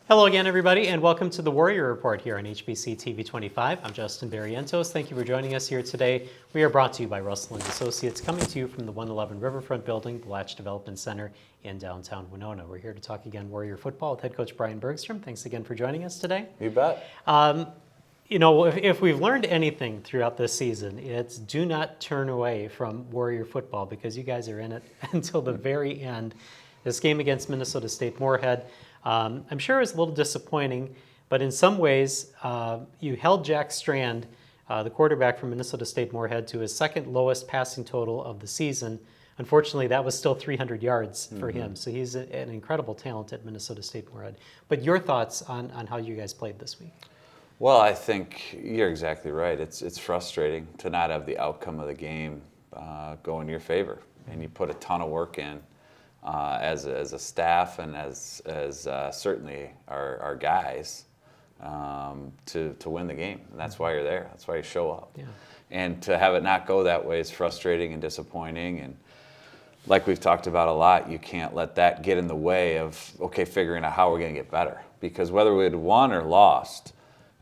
Hello again, everybody, and welcome to the Warrior Report here on HBC TV 25. I'm Justin Barrientos. Thank you for joining us here today. We are brought to you by Russell & Associates, coming to you from the 111 Riverfront Building, the Latch Development Center in downtown Winona. We're here to talk again Warrior football with head coach Brian Bergstrom. Thanks again for joining us today. You bet. You know, if we've learned anything throughout this season, it's do not turn away from Warrior football because you guys are in it until the very end. This game against Minnesota State Moorhead, I'm sure it was a little disappointing, but in some ways, you held Jack Strand, the quarterback from Minnesota State Moorhead, to his second lowest passing total of the season. Unfortunately, that was still 300 yards for him, so he's an incredible talent at Minnesota State Moorhead. But your thoughts on how you guys played this week? Well, I think you're exactly right. It's frustrating to not have the outcome of the game go in your favor, and you put a ton of work in. As a staff and as certainly our guys to win the game. And that's why you're there. That's why you show up. Yeah. And to have it not go that way is frustrating and disappointing. And like we've talked about a lot, you can't let that get in the way of, figuring out how we're going to get better. Because whether we had won or lost,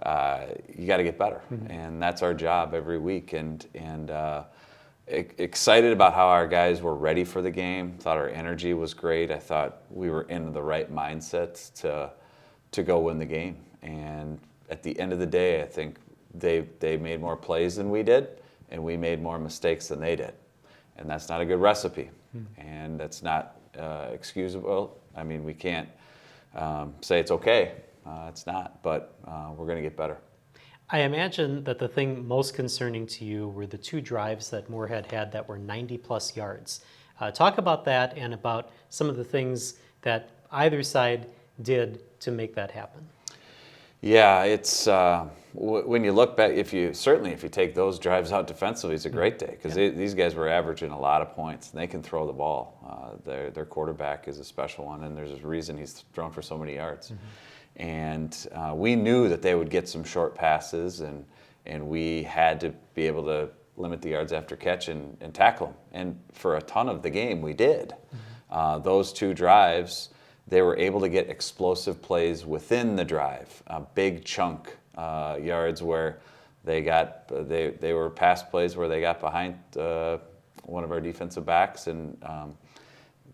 you got to get better. Mm-hmm. And that's our job every week. And excited about how our guys were ready for the game. Thought our energy was great. I thought we were in the right mindset to go win the game. And at the end of the day, I think they made more plays than we did, and we made more mistakes than they did. And that's not a good recipe, and that's not excusable. I mean, we can't say it's okay. It's not, but we're going to get better. I imagine that the thing most concerning to you were the two drives that Moorhead had that were 90-plus yards. Talk about that and about some of the things that either side did to make that happen. Yeah, it's when you look back. If you take those drives out defensively, it's a great day because these guys were averaging a lot of points and they can throw the ball. Their quarterback is a special one, and there's a reason he's thrown for so many yards. Mm-hmm. And we knew that they would get some short passes, and we had to be able to limit the yards after catch and tackle them. And for a ton of the game, we did. Mm-hmm. Those two drives, they were able to get explosive plays within the drive, big chunk yards where they were pass plays where they got behind one of our defensive backs, and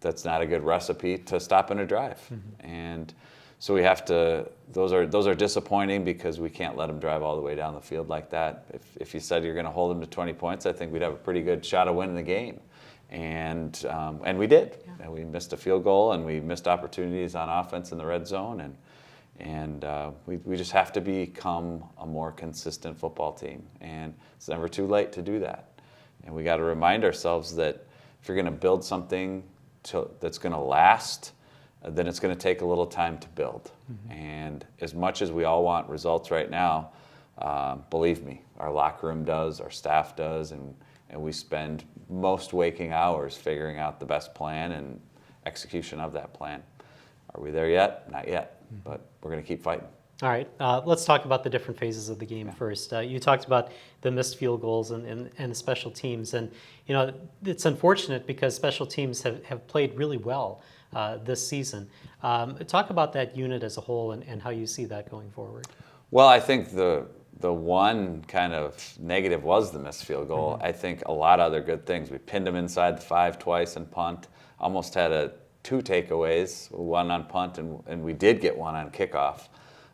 that's not a good recipe to stop in a drive. Mm-hmm. And so we have to. Those are disappointing because we can't let them drive all the way down the field like that. If you said you're going to hold them to 20 points, I think we'd have a pretty good shot of winning the game, and we did. Yeah. And we missed a field goal, and we missed opportunities on offense in the red zone, and we just have to become a more consistent football team. And it's never too late to do that. And we got to remind ourselves that if you're going to build something that's going to last, then it's going to take a little time to build. Mm-hmm. And as much as we all want results right now, believe me, our locker room does, our staff does, and we spend most waking hours figuring out the best plan and execution of that plan. Are we there yet? Not yet, but we're going to keep fighting. All right, let's talk about the different phases of the game first. You talked about the missed field goals and the special teams, and you know it's unfortunate because special teams have played really well this season. Talk about that unit as a whole and how you see that going forward. Well, I think the one kind of negative was the missed field goal. Mm-hmm. I think a lot of other good things. We pinned them inside the 5 twice and punt. Almost had 2 takeaways, one on punt, and we did get one on kickoff.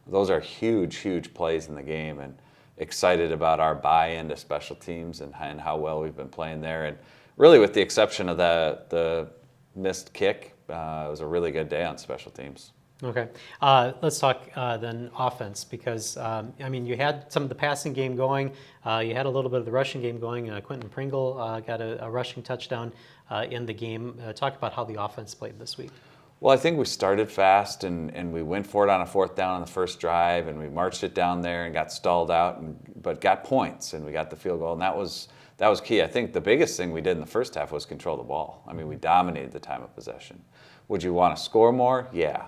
Those are huge, huge plays in the game, and excited about our buy-in to special teams and how well we've been playing there. And really, with the exception of the missed kick, it was a really good day on special teams. Okay. Let's talk then offense because, you had some of the passing game going. You had a little bit of the rushing game going. Quentin Pringle got a rushing touchdown in the game. Talk about how the offense played this week. Well, I think we started fast and we went for it on a 4th down on the first drive, and we marched it down there and got stalled out, but got points, and we got the field goal, and that was key. I think the biggest thing we did in the first half was control the ball. I mean, we dominated the time of possession. Would you want to score more? Yeah.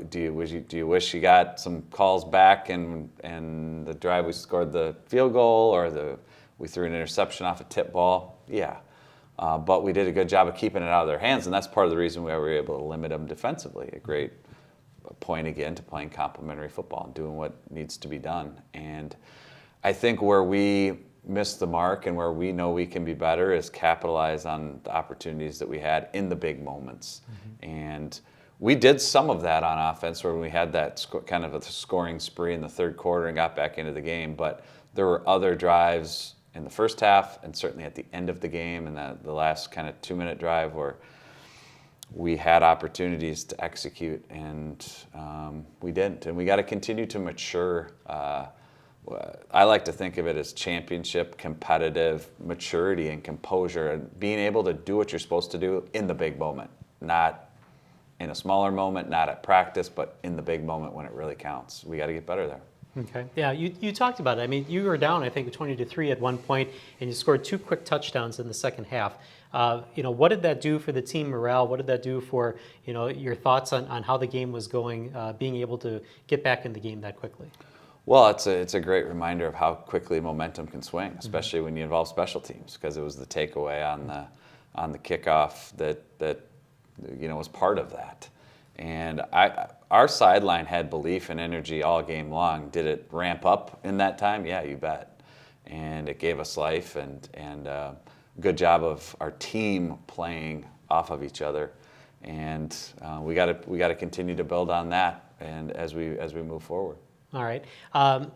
Do you wish you got some calls back and the drive we scored the field goal or we threw an interception off a tip ball? Yeah. But we did a good job of keeping it out of their hands, and that's part of the reason we were able to limit them defensively. A great point again to playing complementary football and doing what needs to be done. And I think where we miss the mark and where we know we can be better is capitalize on the opportunities that we had in the big moments. And we did some of that on offense where we had that kind of a scoring spree in the third quarter and got back into the game. But there were other drives in the first half and certainly at the end of the game and the last kind of 2-minute drive where we had opportunities to execute and we didn't. And we got to continue to mature. I like to think of it as championship, competitive maturity and composure and being able to do what you're supposed to do in the big moment, not in a smaller moment, not at practice, but in the big moment when it really counts. We got to get better there. Okay. Yeah, you talked about it. I mean, you were down, I think, 20-3 at one point, and you scored 2 quick touchdowns in the second half. What did that do for the team morale? What did that do for, your thoughts on how the game was going, being able to get back in the game that quickly? Well, it's a great reminder of how quickly momentum can swing, especially when you involve special teams, because it was the takeaway on the kickoff that was part of that. And our sideline had belief and energy all game long. Did it ramp up in that time? Yeah, you bet. And it gave us life and good job of our team playing off of each other. And we got to continue to build on that and as we move forward. All right.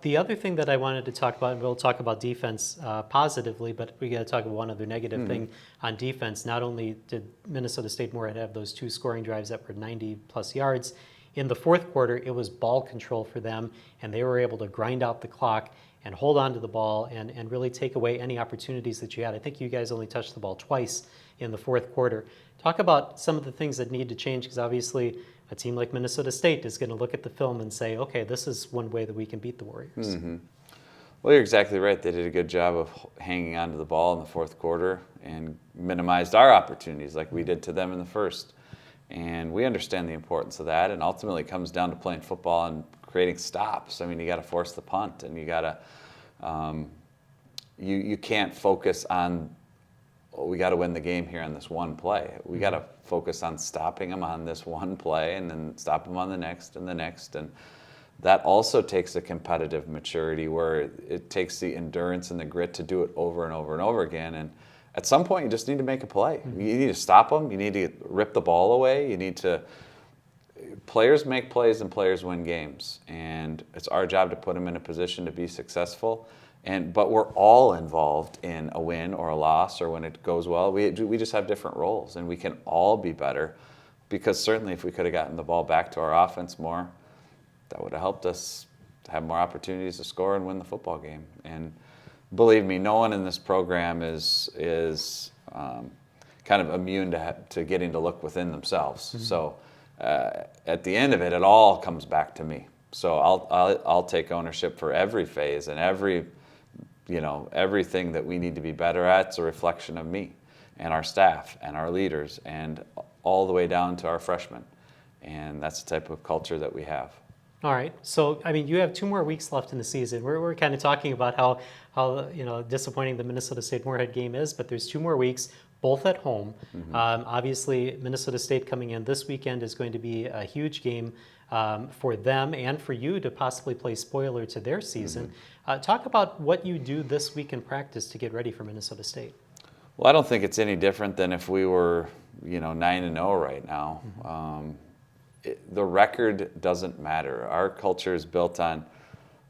The other thing that I wanted to talk about, and we'll talk about defense positively, but we got to talk about one other negative thing on defense. Not only did Minnesota State Moorhead have those 2 scoring drives that were 90-plus yards, in the fourth quarter, it was ball control for them, and they were able to grind out the clock and hold on to the ball and really take away any opportunities that you had. I think you guys only touched the ball twice in the fourth quarter. Talk about some of the things that need to change, because obviously a team like Minnesota State is going to look at the film and say, okay, this is one way that we can beat the Warriors. Well, you're exactly right. They did a good job of hanging on to the ball in the fourth quarter and minimized our opportunities like we did to them in the first. And we understand the importance of that, and ultimately it comes down to playing football and creating stops. I mean, you got to force the punt, and you got to you can't focus on, we got to win the game here on this one play. We got to focus on stopping them on this one play and then stop them on the next and the next. And that also takes a competitive maturity where it takes the endurance and the grit to do it over and over and over again. And at some point, you just need to make a play. You need to stop them. You need to rip the ball away. You need to. Players make plays and players win games. And it's our job to put them in a position to be successful. But we're all involved in a win or a loss, or when it goes well. We just have different roles, and we can all be better. Because certainly, if we could have gotten the ball back to our offense more, that would have helped us have more opportunities to score and win the football game. And believe me, no one in this program is kind of immune to getting to look within themselves. So at the end of it, it all comes back to me. So I'll take ownership for every phase and everything that we need to be better at. It's a reflection of me and our staff and our leaders and all the way down to our freshmen. And that's the type of culture that we have. All right. So, I mean, you have 2 more weeks left in the season. We're kind of talking about how disappointing the Minnesota State Moorhead game is, but there's 2 more weeks, both at home. Obviously, Minnesota State coming in this weekend is going to be a huge game for them and for you to possibly play spoiler to their season. Talk about what you do this week in practice to get ready for Minnesota State. Well, I don't think it's any different than if we were, 9-0 right now. The record doesn't matter. Our culture is built on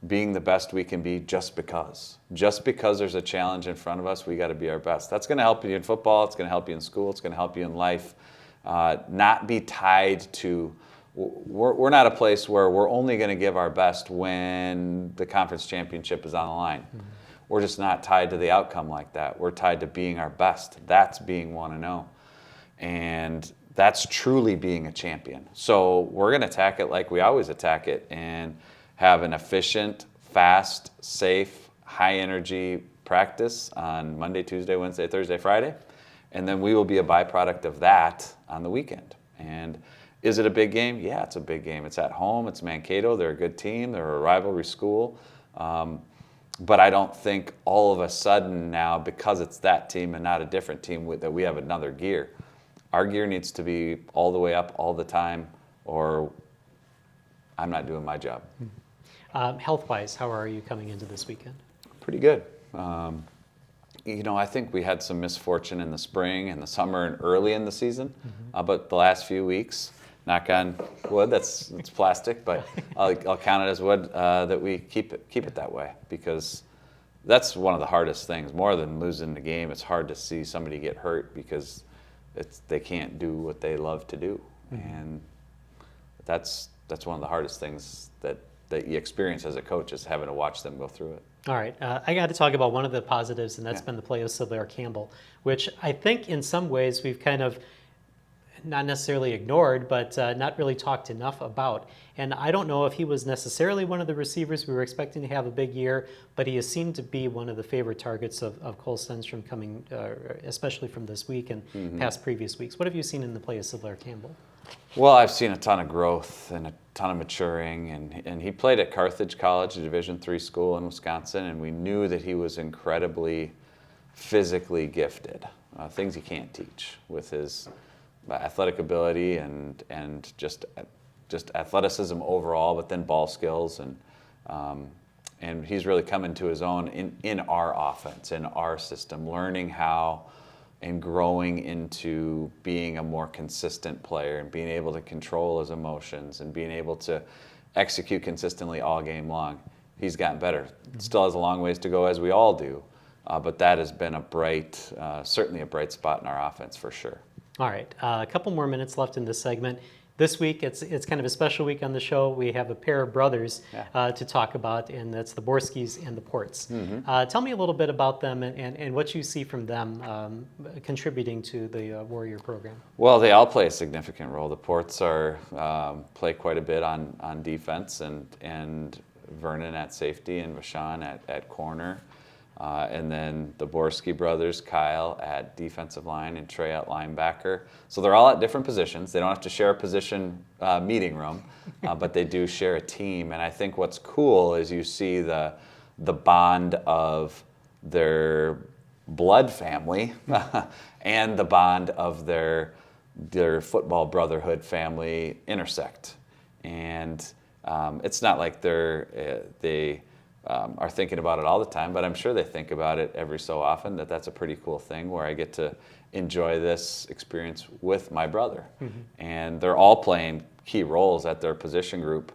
being the best we can be just because. Just because there's a challenge in front of us, we got to be our best. That's going to help you in football. It's going to help you in school. It's going to help you in life. Not be tied to. We're not a place where we're only going to give our best when the conference championship is on the line. We're just not tied to the outcome like that. We're tied to being our best. That's being 1-0. And that's truly being a champion. So we're going to attack it like we always attack it and have an efficient, fast, safe, high-energy practice on Monday, Tuesday, Wednesday, Thursday, Friday. And then we will be a byproduct of that on the weekend. And is it a big game? Yeah, it's a big game. It's at home. It's Mankato. They're a good team. They're a rivalry school. But I don't think all of a sudden now, because it's that team and not a different team, that we have another gear. Our gear needs to be all the way up all the time, or I'm not doing my job. Health-wise, how are you coming into this weekend? Pretty good. I think we had some misfortune in the spring and the summer and early in the season, but the last few weeks, knock on wood, it's plastic, but I'll count it as wood, that we keep it that way, because that's one of the hardest things. More than losing the game, it's hard to see somebody get hurt because they can't do what they love to do, and that's one of the hardest things that you experience as a coach, is having to watch them go through it. All right, I got to talk about one of the positives, and that's been the play of Sylvain Campbell, which I think in some ways we've kind of not necessarily ignored, but not really talked enough about. And I don't know if he was necessarily one of the receivers we were expecting to have a big year, but he has seemed to be one of the favorite targets of Cole Stenstrom coming, especially from this week and past previous weeks. What have you seen in the play of Sylvain Campbell? Well, I've seen a ton of growth and a ton of maturing, and he played at Carthage College, a Division III school in Wisconsin, and we knew that he was incredibly physically gifted, things you can't teach, with his athletic ability and just athleticism overall, but then ball skills, and he's really come into his own in our offense, in our system, learning how and growing into being a more consistent player and being able to control his emotions and being able to execute consistently all game long. He's gotten better. Still has a long ways to go, as we all do, but that has been certainly a bright spot in our offense for sure. All right, a couple more minutes left in this segment. This week, it's kind of a special week on the show. We have a pair of brothers to talk about, and that's the Borskys and the Ports. Tell me a little bit about them and what you see from them contributing to the Warrior program. Well, they all play a significant role. The Ports play quite a bit on defense, and Vernon at safety and Vashon at corner. And then the Borsky brothers, Kyle at defensive line and Trey at linebacker. So they're all at different positions. They don't have to share a position meeting room, but they do share a team. And I think what's cool is you see the bond of their blood family and the bond of their football brotherhood family intersect. And it's not like they are thinking about it all the time, but I'm sure they think about it every so often. That's a pretty cool thing, where I get to enjoy this experience with my brother. And they're all playing key roles at their position group,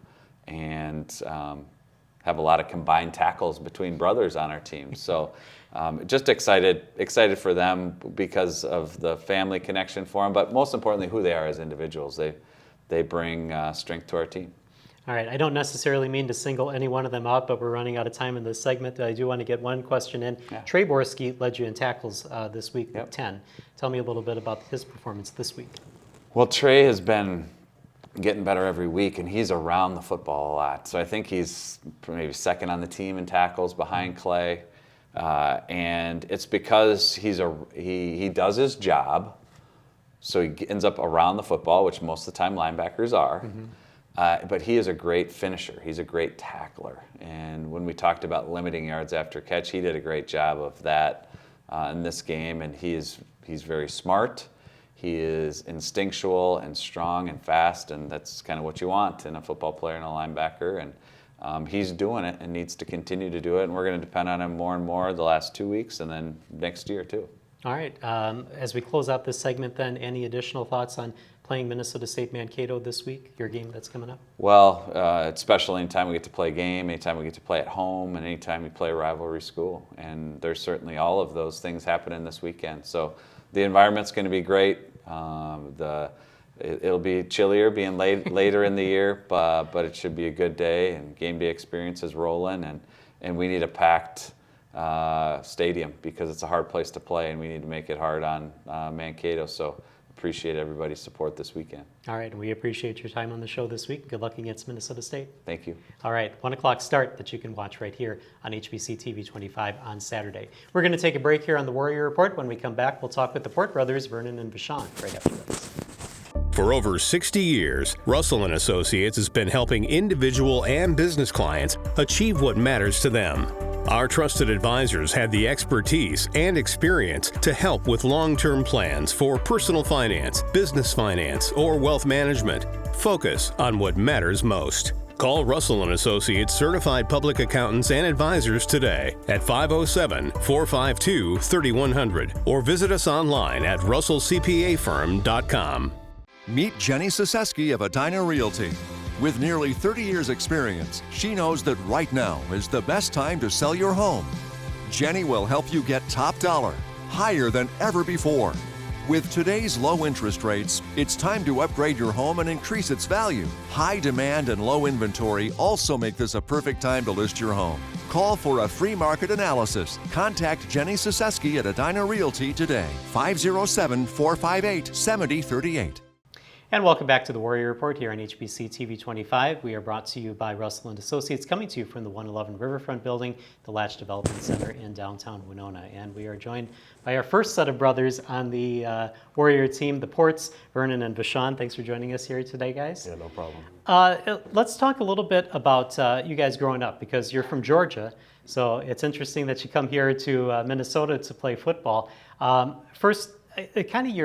and have a lot of combined tackles between brothers on our team. So just excited for them because of the family connection for them, but most importantly, who they are as individuals. They bring strength to our team. All right, I don't necessarily mean to single any one of them out, but we're running out of time in this segment. I do want to get one question in. Trey Borsky led you in tackles this week with 10. Tell me a little bit about his performance this week. Well, Trey has been getting better every week, and he's around the football a lot. So I think he's maybe second on the team in tackles behind Clay. And it's because he does his job, so he ends up around the football, which most of the time linebackers are. But he is a great finisher. He's a great tackler. And when we talked about limiting yards after catch, he did a great job of that in this game. And he's very smart. He is instinctual and strong and fast, and that's kind of what you want in a football player and a linebacker. And he's doing it and needs to continue to do it. And we're going to depend on him more and more the last 2 weeks, and then next year too. All right. As we close out this segment, then, any additional thoughts on playing Minnesota State Mankato this week, your game that's coming up? Well, it's special anytime we get to play a game, anytime we get to play at home, and anytime we play a rivalry school. And there's certainly all of those things happening this weekend. So the environment's going to be great. It'll be chillier being later in the year, but it should be a good day, and game day experience is rolling, and we need a packed stadium because it's a hard place to play, and we need to make it hard on Mankato. So appreciate everybody's support this weekend. All right, and we appreciate your time on the show this week. Good luck against Minnesota State. Thank you. All right, 1 o'clock start that you can watch right here on HBC TV 25 on Saturday. We're going to take a break here on the Warrior Report. When we come back, we'll talk with the Port brothers, Vernon and Vashon, right after this. For over 60 years, Russell & Associates has been helping individual and business clients achieve what matters to them. Our trusted advisors have the expertise and experience to help with long-term plans for personal finance, business finance, or wealth management. Focus on what matters most. Call Russell & Associates Certified Public Accountants and Advisors today at 507-452-3100 or visit us online at russellcpafirm.com. Meet Jenny Siseski of Edina Realty. With nearly 30 years' experience, she knows that right now is the best time to sell your home. Jenny will help you get top dollar, higher than ever before. With today's low interest rates, it's time to upgrade your home and increase its value. High demand and low inventory also make this a perfect time to list your home. Call for a free market analysis. Contact Jenny Siseski at Edina Realty today, 507-458-7038. And welcome back to the Warrior Report here on HBC TV 25. We are brought to you by Russell & Associates, coming to you from the 111 Riverfront Building, the Latch Development Center in downtown Winona. And we are joined by our first set of brothers on the Warrior team, the Ports, Vernon and Vashon. Thanks for joining us here today, guys. Yeah, no problem. Let's talk a little bit about you guys growing up, because you're from Georgia. So it's interesting that you come here to Minnesota to play football. First, kind of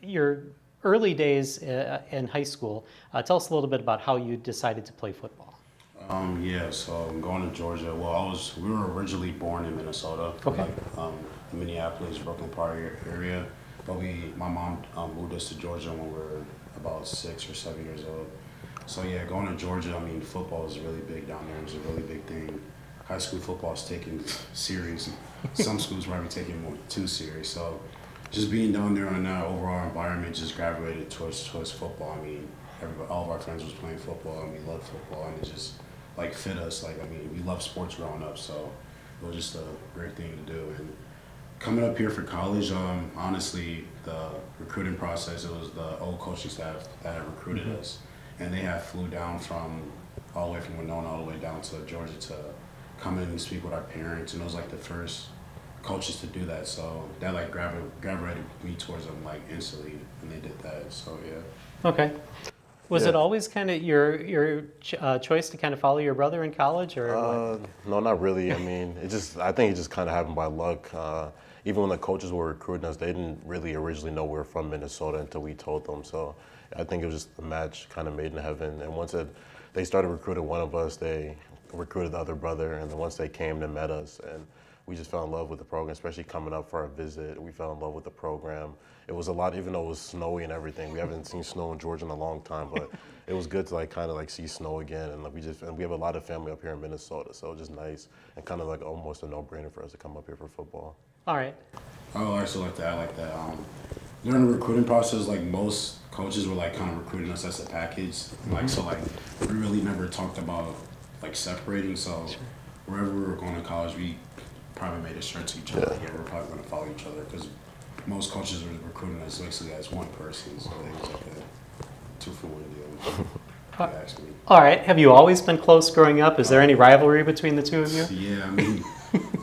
your early days in high school. Tell us a little bit about how you decided to play football. Yeah, so I'm going to Georgia. Well, we were originally born in Minnesota, Okay. like Minneapolis, Brooklyn Park area. But my mom moved us to Georgia when we were about 6 or 7 years old. So yeah, going to Georgia, I mean, football is really big down there. It's a really big thing. High school football is taken serious. Some schools might be taking more too serious. So just being down there in that overall environment just gravitated towards football. I mean, all of our friends was playing football, and we loved football, and it just like fit us. Like, I mean, we loved sports growing up, so it was just a great thing to do. And coming up here for college, honestly, the recruiting process, it was the old coaching staff that had recruited us, and they had flew down from all the way from Winona all the way down to Georgia to come in and speak with our parents, and it was like the first coaches to do that, so that like gravitated me towards them like instantly, and they did that. So yeah. Okay. Was Yeah. it always kind of your choice to kind of follow your brother in college, or what? No, not really. I mean, I think it just kind of happened by luck. Even when the coaches were recruiting us, they didn't really originally know we were from Minnesota until we told them. So I think it was just a match kind of made in heaven. And once they started recruiting one of us, they recruited the other brother, and then once they came, they met us, and we just fell in love with the program, especially coming up for our visit. We fell in love with the program. It was a lot, even though it was snowy and everything. We haven't seen snow in Georgia in a long time, but it was good to like kind of like see snow again. And like we have a lot of family up here in Minnesota, so it was just nice and kind of like almost a no-brainer for us to come up here for football. All right. I would also like to add like that. During the recruiting process, like most coaches were like kind of recruiting us as a package. Like so, like we really never talked about like separating. So wherever we were going to college, we probably made it sure to each other. Like, yeah, we're probably going to follow each other because most coaches were recruiting us basically as one person. So it was like a 2-for-1 deal. If you ask me. All right. Have you always been close growing up? Is there any rivalry between the two of you? Yeah, I mean,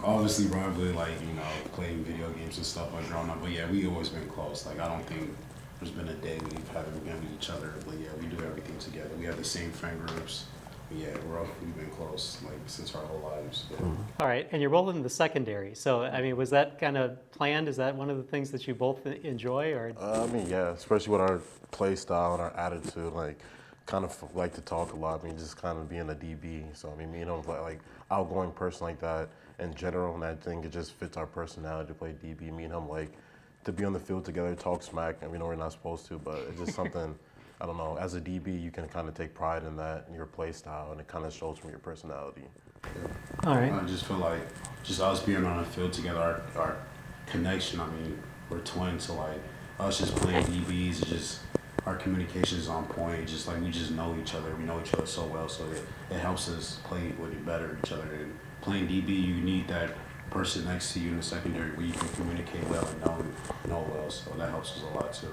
obviously, rivalry, like, you know, playing video games and stuff like growing up. But yeah, we always been close. Like, I don't think there's been a day we haven't been with each other. But yeah, we do everything together. We have the same friend groups. Yeah, we've been close like since our whole lives. Yeah. All right. And you're both in the secondary. So, I mean, was that kind of planned? Is that one of the things that you both enjoy? Or I mean, yeah, especially with our play style and our attitude, like kind of like to talk a lot. I mean, just kind of being a DB. So, I mean, me and him like outgoing person like that in general, and I think it just fits our personality to play DB. Me and him like to be on the field together, talk smack, and we know we're not supposed to, but it's just something. I don't know, as a DB, you can kind of take pride in that, in your play style, and it kind of shows from your personality. Yeah. all right. I just feel like just us being on the field together, our connection, I mean, we're twins, so like us just playing DBs, just our communication is on point. Just like we just know each other. We know each other so well, so it helps us play with it better each other. And playing DB, you need that person next to you in the secondary where you can communicate well and know well, so that helps us a lot too.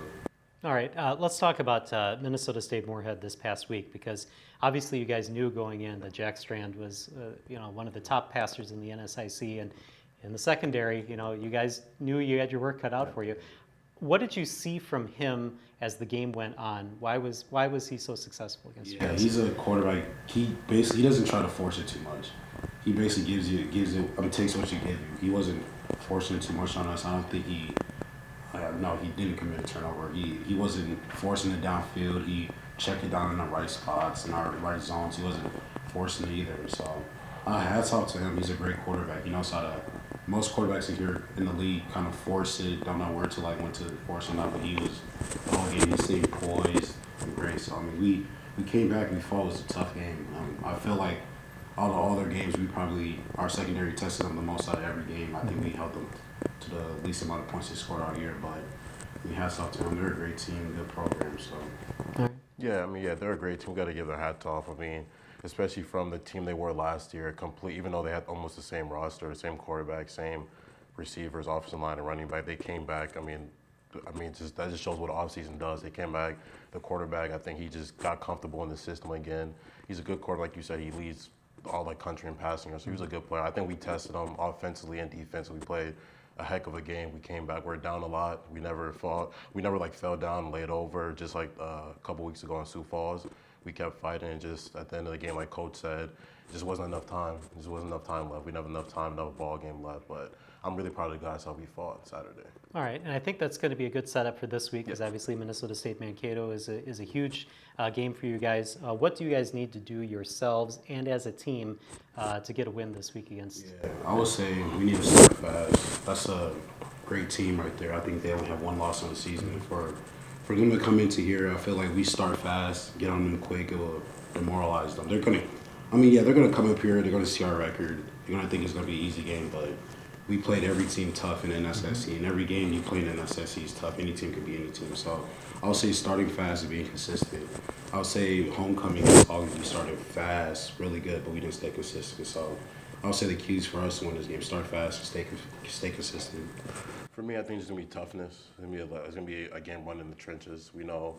All right, let's talk about Minnesota State Moorhead this past week, because obviously you guys knew going in that Jack Strand was, one of the top passers in the NSIC, and in the secondary, you guys knew you had your work cut out for you. What did you see from him as the game went on? Why was he so successful against you guys? He's a quarterback. He doesn't try to force it too much. He basically takes what you give you. He wasn't forcing it too much on us. I don't think he didn't commit a turnover. He wasn't forcing it downfield. He check it down in the right spots and our right zones. He wasn't forcing it either. So hats off to him. He's a great quarterback. He knows how to. Most quarterbacks here in the league kind of force it, don't know where to when to force it out. But he was all game. He stayed poised and great. So I mean, we came back. We fought. It was a tough game. I feel like out of all their games, our secondary tested them the most out of every game. I think we held them to the least amount of points they scored out here. But we hats off to them. They're a great team, good program. So. Yeah, I mean, yeah, they're a great team. Got to give their hats off. I mean, especially from the team they were last year, even though they had almost the same roster, same quarterback, same receivers, offensive line, and running back. They came back. I mean, that just shows what offseason does. They came back. The quarterback, I think he just got comfortable in the system again. He's a good quarterback, like you said. He leads all the country in passing, so he was a good player. I think we tested him offensively and defensively. We played a heck of a game. We came back. We're down a lot. We never fought. We never fell down and laid over. Just like a couple weeks ago in Sioux Falls, we kept fighting. And just at the end of the game, like Coach said, it just wasn't enough time. There just wasn't enough time left. We didn't have enough time, enough ball game left. But I'm really proud of the guys how we fought Saturday. All right, and I think that's going to be a good setup for this week because obviously Minnesota State Mankato is a huge game for you guys. What do you guys need to do yourselves and as a team to get a win this week against? Yeah, I would say we need to start fast. That's a great team right there. I think they only have one loss on the season. For them to come into here, I feel like we start fast, get on them quick, it will demoralize them. They're gonna come up here. They're gonna see our record. They're gonna think it's gonna be an easy game, but we played every team tough in NSSC, and every game you play in NSSC is tough. Any team can be any team. So I would say starting fast and being consistent. I would say homecoming against August, we started fast, really good, but we didn't stay consistent. So I would say the keys for us to win this game: start fast and stay consistent. For me, I think it's gonna be toughness. It's gonna be a game run in the trenches. We know.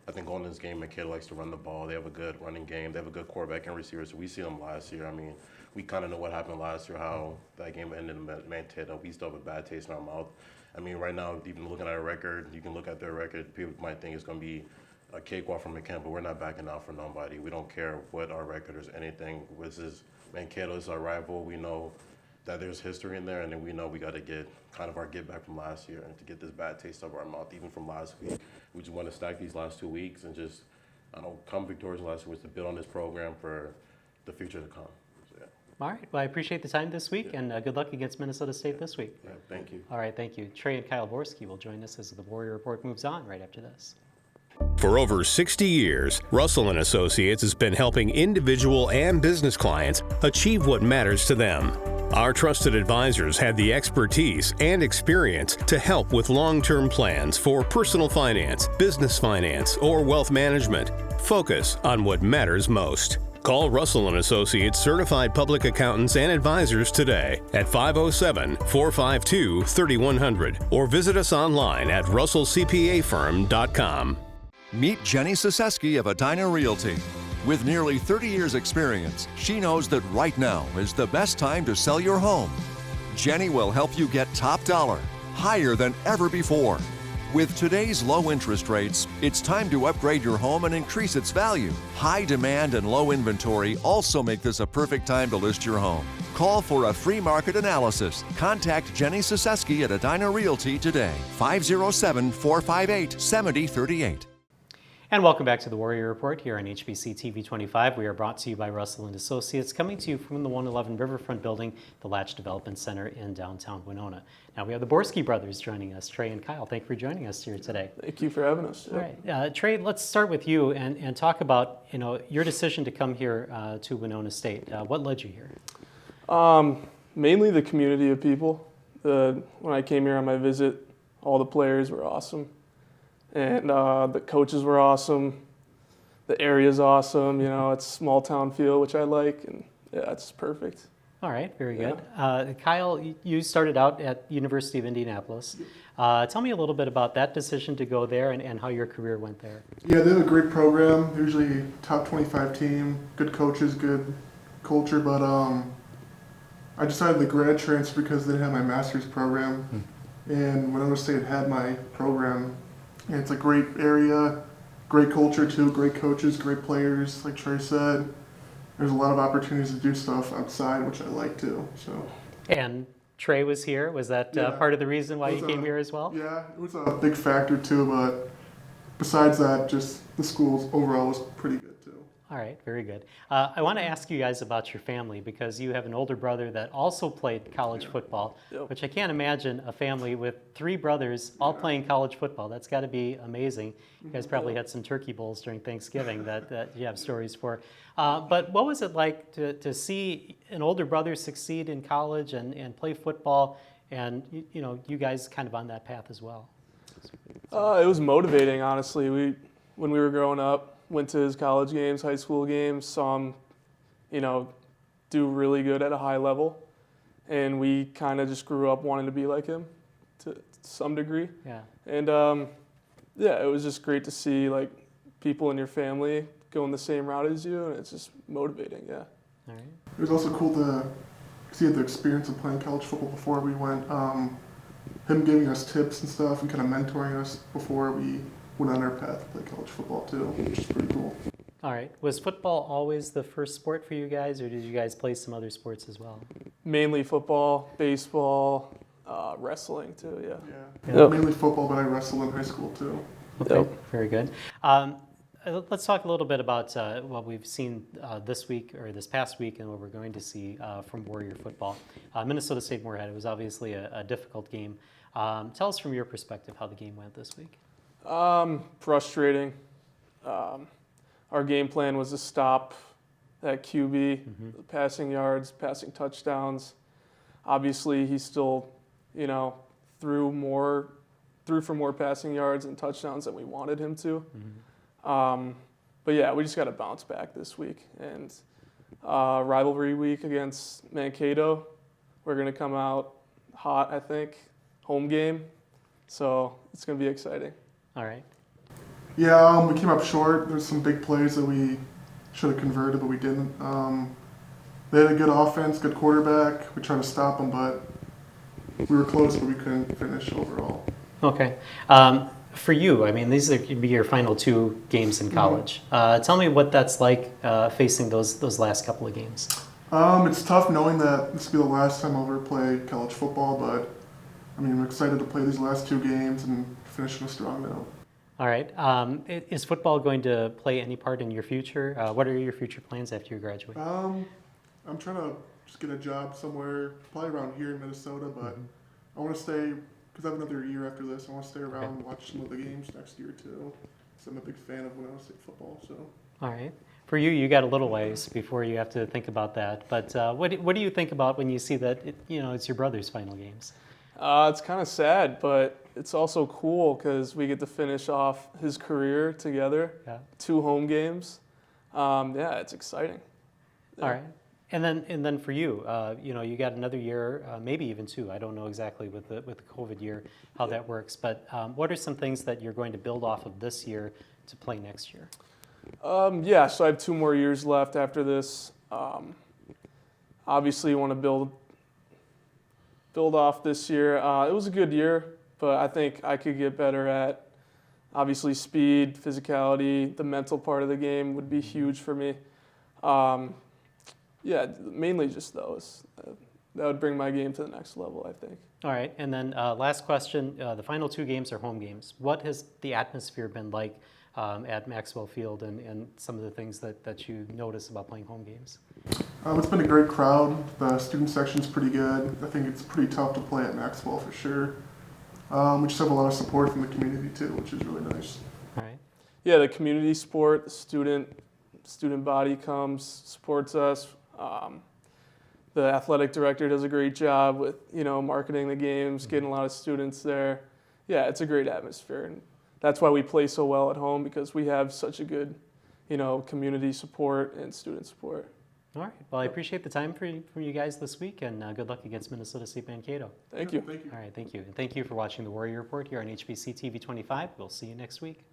I think going in this game, Mankato likes to run the ball. They have a good running game. They have a good quarterback and receivers. So we see them last year. I mean, we kind of know what happened last year, how that game ended in Mankato. We still have a bad taste in our mouth. I mean, right now, even looking at our record, you can look at their record. People might think it's going to be a cakewalk from Mankato, but we're not backing out for nobody. We don't care what our record is, anything. Mankato is our rival. We know that there's history in there, and then we know we got to get kind of our get back from last year and to get this bad taste out of our mouth, even from last week. We just want to stack these last 2 weeks and just, come victorious last week to build on this program for the future to come. So, yeah. All right, well, I appreciate the time this week, and good luck against Minnesota State this week. Yeah, thank you. All right, thank you. Trey and Kyle Borski will join us as the Warrior Report moves on right after this. For over 60 years, Russell & Associates has been helping individual and business clients achieve what matters to them. Our trusted advisors have the expertise and experience to help with long-term plans for personal finance, business finance, or wealth management. Focus on what matters most. Call Russell & Associates certified public accountants and advisors today at 507-452-3100 or visit us online at russellcpafirm.com. Meet Jenny Saseski of Edina Realty. With nearly 30 years' experience, she knows that right now is the best time to sell your home. Jenny will help you get top dollar, higher than ever before. With today's low interest rates, it's time to upgrade your home and increase its value. High demand and low inventory also make this a perfect time to list your home. Call for a free market analysis. Contact Jenny Saseski at Edina Realty today, 507-458-7038. And welcome back to the Warrior Report here on HBC TV 25. We are brought to you by Russell & Associates, coming to you from the 111 Riverfront Building, the Latch Development Center in downtown Winona. Now we have the Borski brothers joining us, Trey and Kyle. Thank you for joining us here today. Thank you for having us. All right, Trey, let's start with you and talk about your decision to come here to Winona State. What led you here? Mainly the community of people. When I came here on my visit, all the players were awesome. And the coaches were awesome. The area's awesome. It's small town feel, which I like, and yeah, it's perfect. All right, very good. Kyle, you started out at University of Indianapolis. Tell me a little bit about that decision to go there and how your career went there. Yeah, they have a great program. Usually top 25 team, good coaches, good culture. But I decided to grad transfer because they didn't have my master's program, and Winona State had my program. And it's a great area, great culture too, great coaches, great players. Like Trey said, there's a lot of opportunities to do stuff outside, which I like too. So. And Trey was here. Was that part of the reason why you came here as well? Yeah, it was a big factor too. But besides that, just the school overall was pretty good too. All right, very good. I want to ask you guys about your family because you have an older brother that also played college football, Yep. which I can't imagine a family with 3 brothers all playing college football. That's got to be amazing. You guys probably had some turkey bowls during Thanksgiving that you have stories for. But what was it like to see an older brother succeed in college and play football, and you guys kind of on that path as well? It was motivating, honestly. When we were growing up, went to his college games, high school games, saw him, do really good at a high level, and we kind of just grew up wanting to be like him to some degree. Yeah. And it was just great to see like people in your family going the same route as you, and it's just motivating. Yeah. All right. It was also cool to see the experience of playing college football before we went. Him giving us tips and stuff and kind of mentoring us before we went on our path to play college football too, which is pretty cool. All right. Was football always the first sport for you guys, or did you guys play some other sports as well? Mainly football, baseball, wrestling too. Yeah. Yeah, Yep. mainly football, but I wrestled in high school too. Okay, Yep. very good. Let's talk a little bit about what we've seen this week or this past week and what we're going to see from Warrior football. Minnesota State Moorhead, it was obviously a difficult game. Tell us from your perspective how the game went this week. Frustrating. Our game plan was to stop that QB, passing yards, passing touchdowns. Obviously, he still, threw for more passing yards and touchdowns than we wanted him to. But yeah, we just got to bounce back this week. And rivalry week against Mankato, we're going to come out hot, I think. Home game. So it's going to be exciting. All right. Yeah, we came up short. There's some big plays that we should have converted, but we didn't. They had a good offense, good quarterback. We tried to stop them, but we were close, but we couldn't finish overall. Okay. For you, I mean, these could be your final 2 games in college. Tell me what that's like facing those last couple of games. It's tough knowing that this will be the last time I'll ever play college football, but I mean, I'm excited to play these last 2 games and finish on a strong note. All right. Is football going to play any part in your future? What are your future plans after you graduate? I'm trying to just get a job somewhere, probably around here in Minnesota, but I want to stay, because I have another year after this, I want to stay around and watch some of the games next year too, because I'm a big fan of Winona State football. So. All right. For you, you got a little ways before you have to think about that. But what do you think about when you see that it's your brother's final games? It's kind of sad, but it's also cool because we get to finish off his career together. Yeah. 2 home games. It's exciting. Yeah. All right. And then for you, you got another year, maybe even 2. I don't know exactly with the COVID year how that works. But what are some things that you're going to build off of this year to play next year? So I have 2 more years left after this. Obviously, you want to build off this year. It was a good year, but I think I could get better at, obviously, speed, physicality. The mental part of the game would be huge for me. Mainly just those. That would bring my game to the next level, I think. All right. And then last question. The final 2 games are home games. What has the atmosphere been like at Maxwell Field and some of the things that you notice about playing home games? It's been a great crowd. The student section's pretty good. I think it's pretty tough to play at Maxwell for sure. We just have a lot of support from the community too, which is really nice. All right. Yeah, the community support, the student body comes, supports us. The athletic director does a great job with, marketing the games, getting a lot of students there. Yeah, it's a great atmosphere. And that's why we play so well at home, because we have such a good, community support and student support. All right. Well, I appreciate the time for you guys this week, and good luck against Minnesota State Mankato. Thank you. Thank you. All right. Thank you. And thank you for watching the Warrior Report here on HBC TV 25. We'll see you next week.